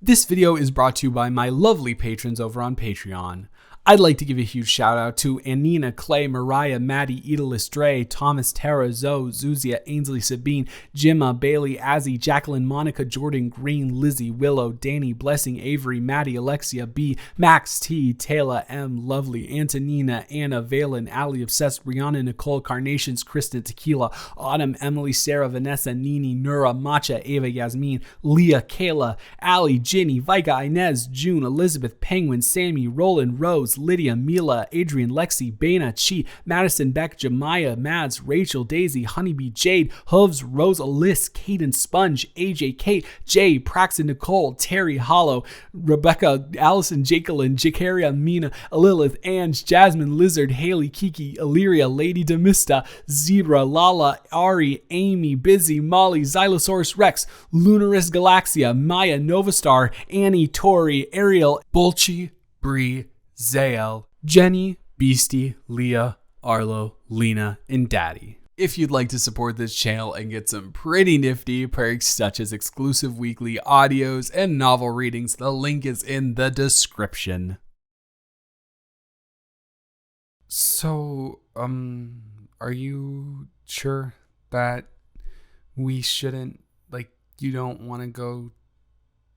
This video is brought to you by my lovely patrons over on Patreon. I'd like to give a huge shout out to Anina, Clay, Mariah, Maddie, Edalis, Dre, Thomas, Tara, Zoe, Zuzia, Ainsley, Sabine, Jimma, Bailey, Azzy, Jacqueline, Monica, Jordan, Green, Lizzie, Willow, Danny, Blessing, Avery, Maddie, Alexia, B, Max, T, Taylor, M, Lovely, Antonina, Anna, Valen, Ali, Obsessed, Brianna, Nicole, Carnations, Kristen, Tequila, Autumn, Emily, Sarah, Vanessa, Nini, Nura, Matcha, Ava, Yasmin, Leah, Kayla, Ali, Ginny, Vika, Inez, June, Elizabeth, Penguin, Sammy, Roland, Rose, Lydia, Mila, Adrian, Lexi, Bana, Chi, Madison, Beck, Jemiah, Mads, Rachel, Daisy, Honeybee, Jade, Hooves, Rose, Alyss, Caden, Sponge, AJ, Kate, Jay, Praxton, Nicole, Terry, Hollow, Rebecca, Allison, Jacqueline, Jakaria, Mina, Lilith, Ange, Jasmine, Lizard, Haley, Kiki, Illyria, Lady Demista, Zebra, Lala, Ari, Amy, Busy, Molly, Xylosaurus Rex, Lunaris Galaxia, Maya, Novastar, Annie, Tori, Ariel, Bolchi, Bree, Zael, Jenny, Beastie, Leah, Arlo, Lena, and Daddy. If you'd like to support this channel and get some pretty nifty perks such as exclusive weekly audios and novel readings, the link is in the description. So, are you sure that we shouldn't, you don't want to go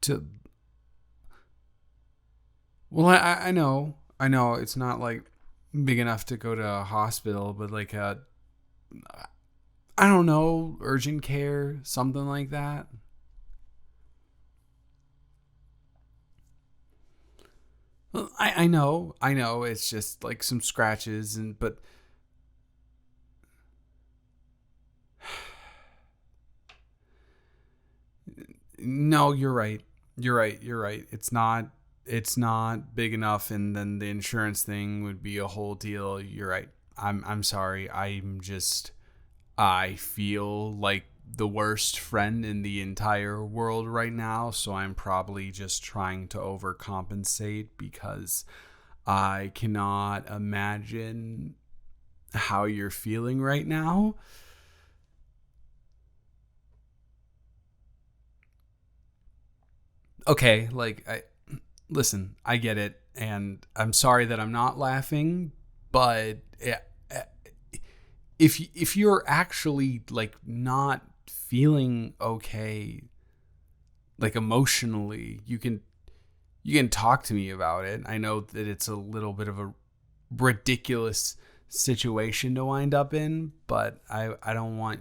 to... Well, I know it's not big enough to go to a hospital, but I don't know, urgent care, something like that. Well, I know, it's just some scratches but no, you're right. It's not big enough, and then the insurance thing would be a whole deal. You're right. I'm sorry. I feel like the worst friend in the entire world right now, so I'm probably just trying to overcompensate because I cannot imagine how you're feeling right now. Okay, listen, I get it, and I'm sorry that I'm not laughing, but if you're actually not feeling okay, emotionally, you can talk to me about it. I know that it's a little bit of a ridiculous situation to wind up in, but I don't want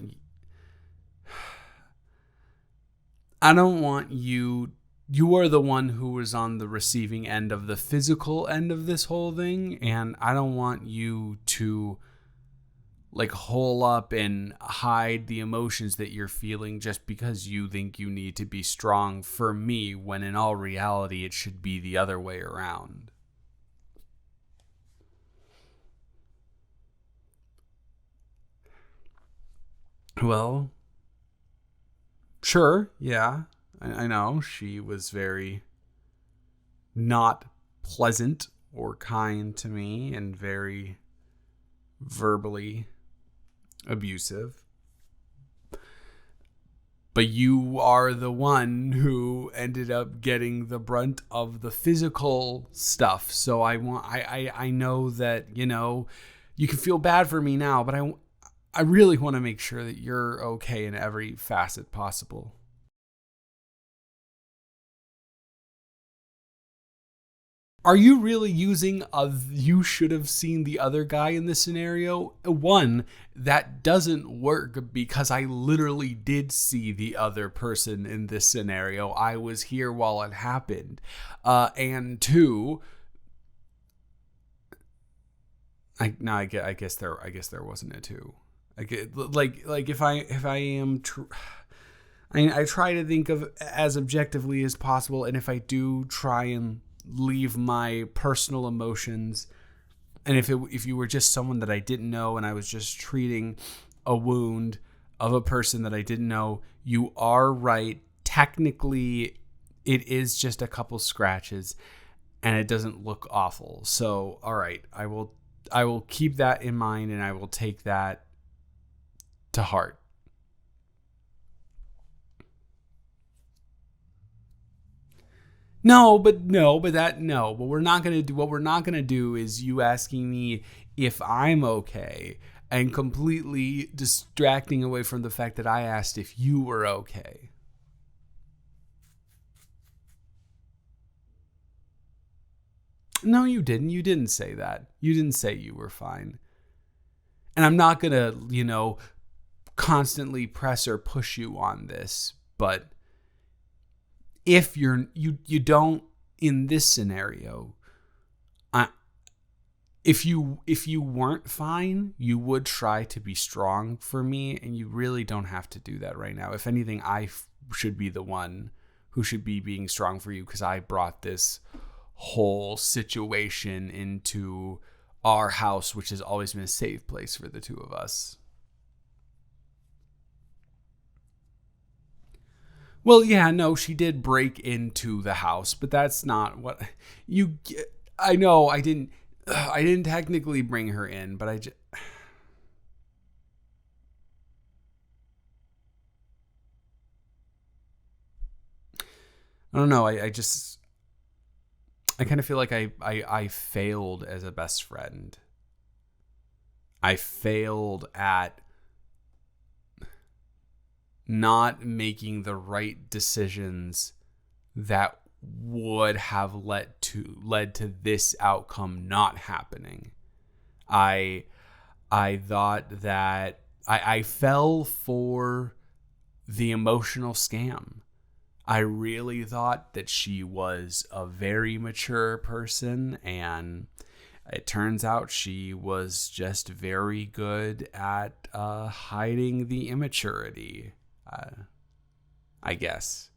you. You are the one who was on the receiving end of the physical end of this whole thing, and I don't want you to hole up and hide the emotions that you're feeling just because you think you need to be strong for me, when in all reality it should be the other way around. Well, sure, yeah. I know she was very not pleasant or kind to me and very verbally abusive. But you are the one who ended up getting the brunt of the physical stuff. So I know that, you can feel bad for me now, but I really want to make sure that you're okay in every facet possible. Are you really using you should have seen the other guy in this scenario? One, that doesn't work because I literally did see the other person in this scenario. I was here while it happened. And two, I guess there wasn't a two. If I am I try to think of as objectively as possible, and if I do try and leave my personal emotions, and if you were just someone that I didn't know and I was just treating a wound of a person that I didn't know, you are right. Technically, it is just a couple scratches and it doesn't look awful. So, all right, I will keep that in mind, and I will take that to heart. But we're not gonna do. What we're not gonna do is you asking me if I'm okay and completely distracting away from the fact that I asked if you were okay. No, you didn't. You didn't say that. You didn't say you were fine. And I'm not gonna, constantly press or push you on this, but if you don't in this scenario, if you weren't fine, you would try to be strong for me, and you really don't have to do that right now. If anything, should be the one who should be being strong for you, because I brought this whole situation into our house, which has always been a safe place for the two of us. Well, yeah, no, she did break into the house, but that's not what you. I know I didn't. I didn't technically bring her in, but I don't know. I kind of feel like I failed as a best friend. I failed at not making the right decisions that would have led to this outcome not happening. I thought that I fell for the emotional scam. I really thought that she was a very mature person, and it turns out she was just very good at hiding the immaturity. I guess.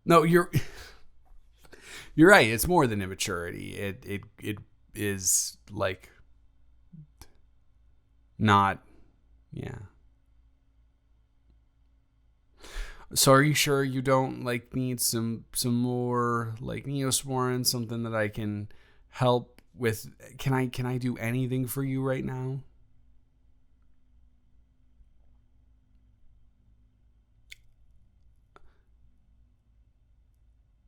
No, you're right. It's more than immaturity. It is like not. Yeah. So are you sure you don't need some more Neosporin, something that I can help with? Can I do anything for you right now?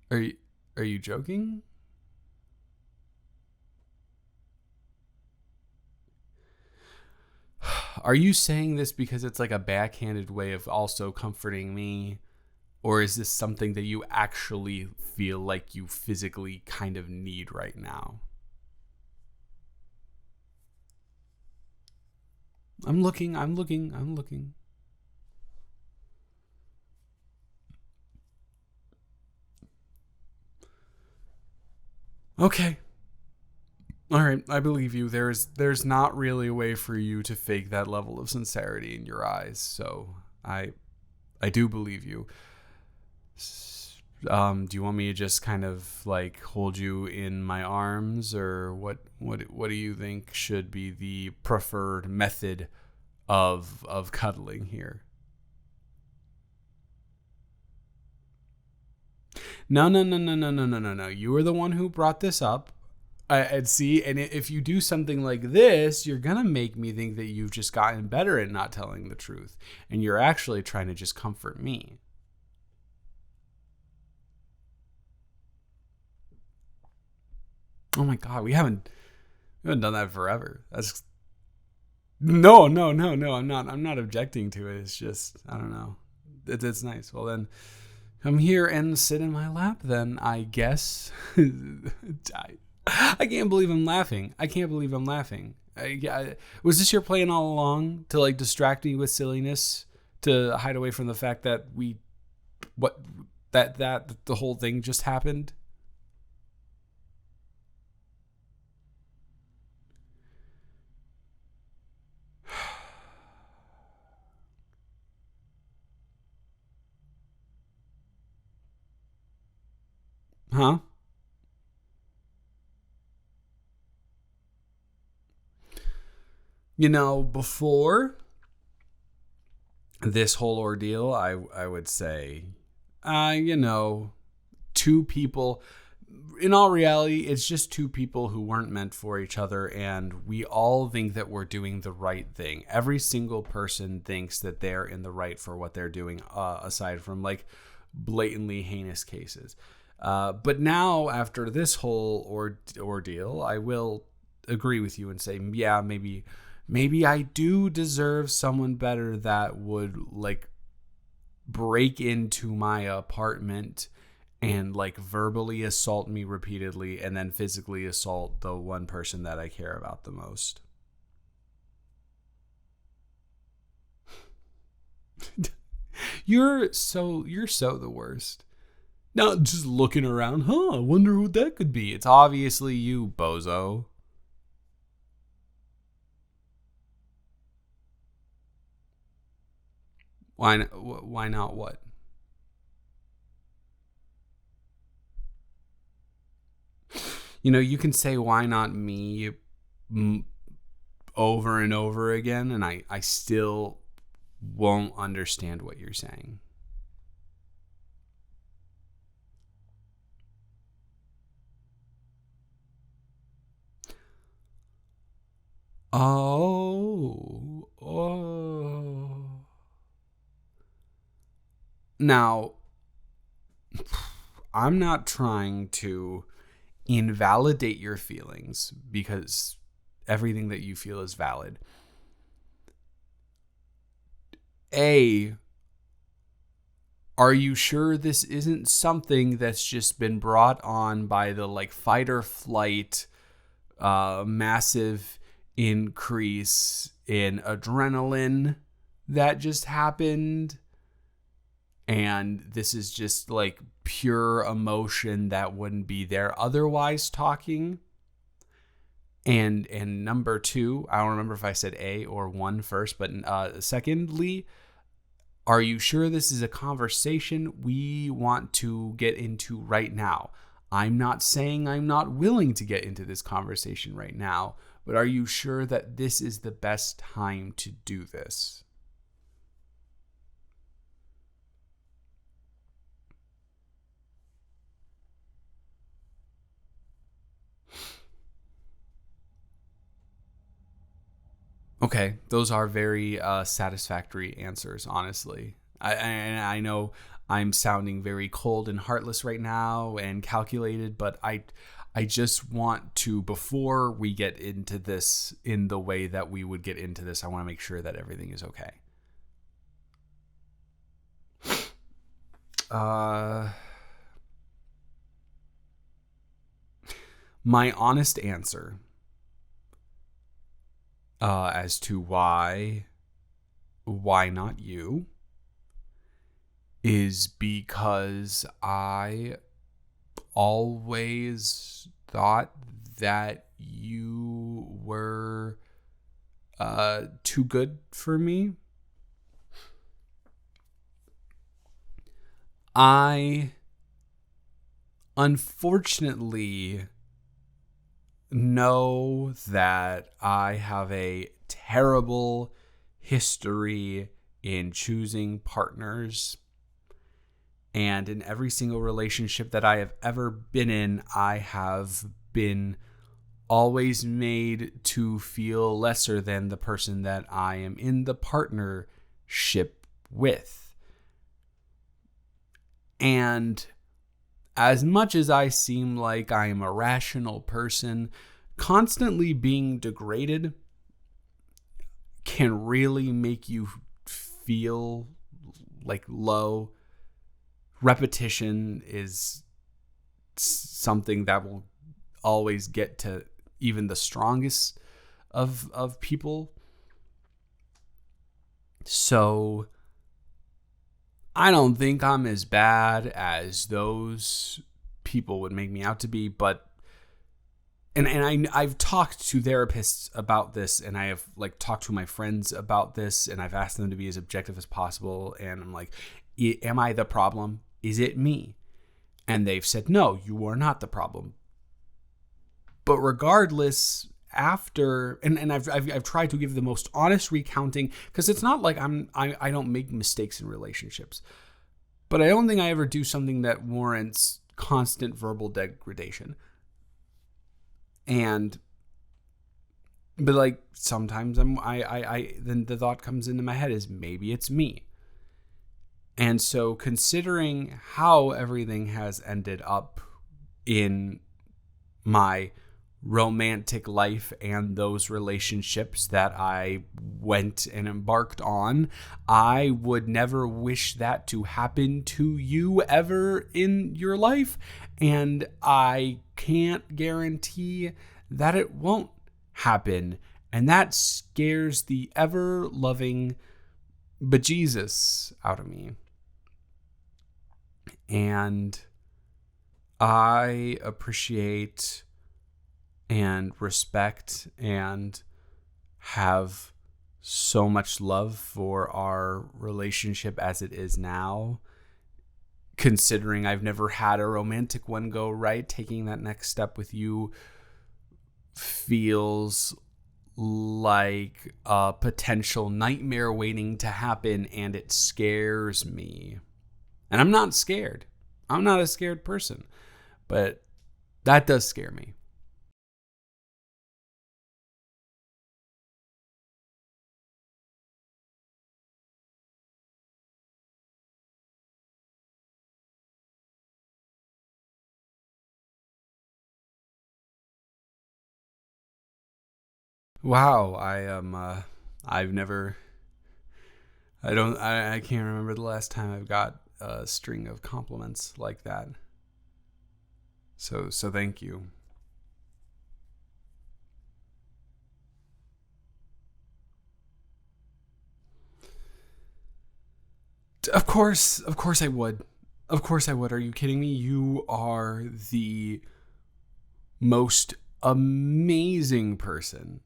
Are you joking? Are you saying this because it's like a backhanded way of also comforting me? Or is this something that you actually feel like you physically kind of need right now? I'm looking. Okay. All right, I believe you. There's not really a way for you to fake that level of sincerity in your eyes. So I do believe you. Do you want me to just kind of hold you in my arms, or what do you think should be the preferred method of cuddling here? No. You were the one who brought this up. And see, and if you do something like this, you're gonna make me think that you've just gotten better at not telling the truth, and you're actually trying to just comfort me. Oh my god, we haven't done that forever. That's no. I'm not objecting to it. It's just I don't know. It's nice. Well then, come here and sit in my lap. Then I guess. I can't believe I'm laughing. Was this your plan all along to distract me with silliness, to hide away from the fact that that the whole thing just happened? Huh? Before this whole ordeal, I would say, two people. In all reality, it's just two people who weren't meant for each other, and we all think that we're doing the right thing. Every single person thinks that they're in the right for what they're doing, aside from blatantly heinous cases. But now, after this whole ordeal, I will agree with you and say, yeah, maybe I do deserve someone better that would like break into my apartment and like verbally assault me repeatedly and then physically assault the one person that I care about the most. You're so the worst. Now, just looking around, I wonder who that could be. It's obviously you, bozo. Why not what? You can say, why not me, over and over again, and I still won't understand what you're saying. Oh. Now, I'm not trying to invalidate your feelings because everything that you feel is valid. Are you sure this isn't something that's just been brought on by the like fight or flight, massive increase in adrenaline that just happened? And this is just like pure emotion that wouldn't be there otherwise talking. And number two, I don't remember if I said A or one first, but secondly, are you sure this is a conversation we want to get into right now? I'm not saying I'm not willing to get into this conversation right now, but are you sure that this is the best time to do this? Okay, those are very satisfactory answers, honestly. I know I'm sounding very cold and heartless right now and calculated, but I just want to, before we get into this in the way that we would get into this, I want to make sure that everything is okay. My honest answer as to why not you is because I always thought that you were too good for me. I unfortunately know that I have a terrible history in choosing partners. And in every single relationship that I have ever been in, I have been always made to feel lesser than the person that I am in the partnership with. And as much as I seem like I am a rational person, constantly being degraded can really make you feel like low. Repetition is something that will always get to even the strongest of people. So I don't think I'm as bad as those people would make me out to be, but I've talked to therapists about this, and I have like talked to my friends about this, and I've asked them to be as objective as possible, and I'm like, am I the problem? Is it me? And they've said, no, you are not the problem. But regardless, after and I've tried to give the most honest recounting, because it's not like I don't make mistakes in relationships, but I don't think I ever do something that warrants constant verbal degradation. But like sometimes then the thought comes into my head is maybe it's me. And so, considering how everything has ended up in my romantic life and those relationships that I went and embarked on, I would never wish that to happen to you ever in your life. And I can't guarantee that it won't happen. And that scares the ever loving bejesus out of me. And I appreciate and respect and have so much love for our relationship as it is now. Considering I've never had a romantic one go right, taking that next step with you feels like a potential nightmare waiting to happen, and it scares me. And I'm not scared. I'm not a scared person, but that does scare me. Wow, I've never, I can't remember the last time I've got a string of compliments like that. So thank you. Of course I would. Of course I would. Are you kidding me? You are the most amazing person.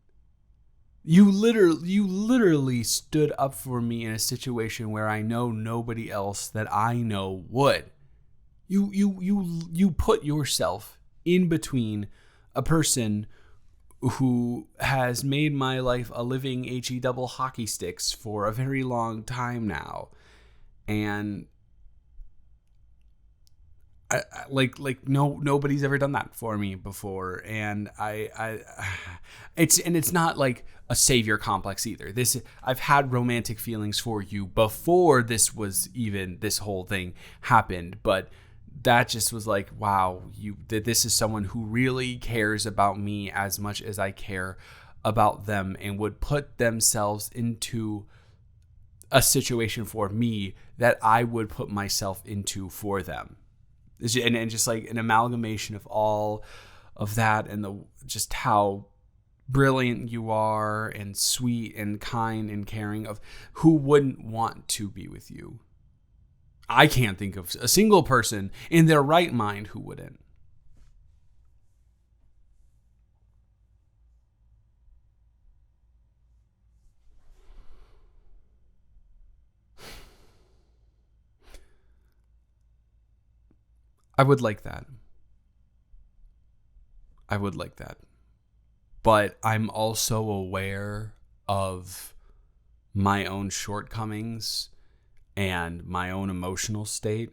You literally stood up for me in a situation where I know nobody else that I know would. You put yourself in between a person who has made my life a living HE double hockey sticks for a very long time now. And like nobody's ever done that for me before, and it's not like a savior complex either. I've had romantic feelings for you before this whole thing happened, but that just was like, wow, this is someone who really cares about me as much as I care about them, and would put themselves into a situation for me that I would put myself into for them. And just like an amalgamation of all of that, and just how brilliant you are, and sweet and kind and caring. Of who wouldn't want to be with you? I can't think of a single person in their right mind who wouldn't. I would like that. I would like that. But I'm also aware of my own shortcomings and my own emotional state.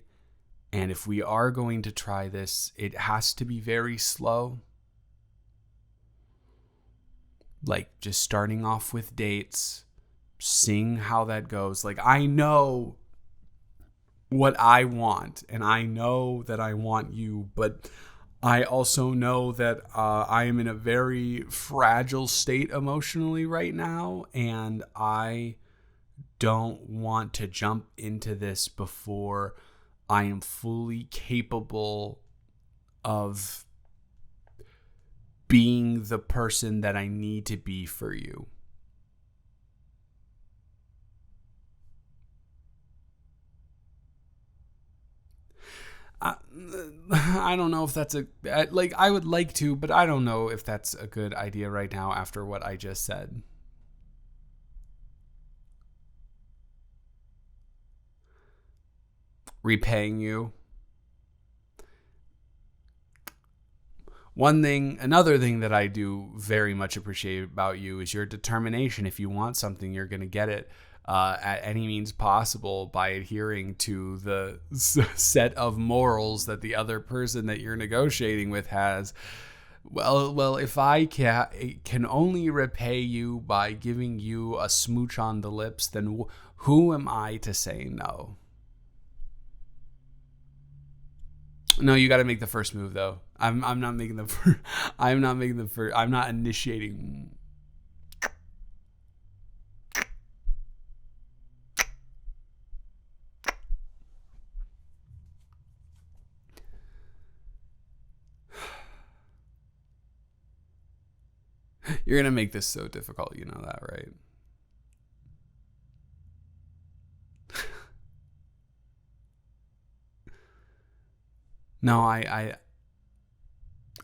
And if we are going to try this, it has to be very slow. Like just starting off with dates, seeing how that goes. Like, I know what I want, and I know that I want you, but I also know that I am in a very fragile state emotionally right now, and I don't want to jump into this before I am fully capable of being the person that I need to be for you. I don't know if that's I would like to, but I don't know if that's a good idea right now after what I just said. Repaying you. Another thing that I do very much appreciate about you is your determination. If you want something, you're going to get it at any means possible by adhering to the set of morals that the other person that you're negotiating with has. Well, if I can only repay you by giving you a smooch on the lips, then who am I to say no? No, you got to make the first move though. I'm not making the first. I'm not making the first. I'm not initiating. You're gonna make this so difficult. You know that, right? No,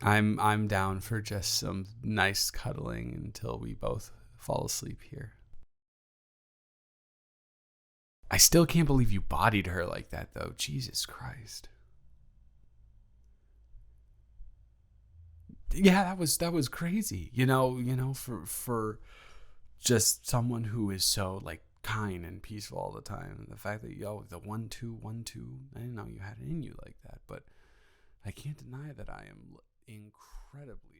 I'm down for just some nice cuddling until we both fall asleep here. I still can't believe you bodied her like that though. Jesus Christ. Yeah, that was crazy. For just someone who is so like kind and peaceful all the time. The fact that the 1-2-1-2, I didn't know you had it in you like that, but I can't deny that I am incredibly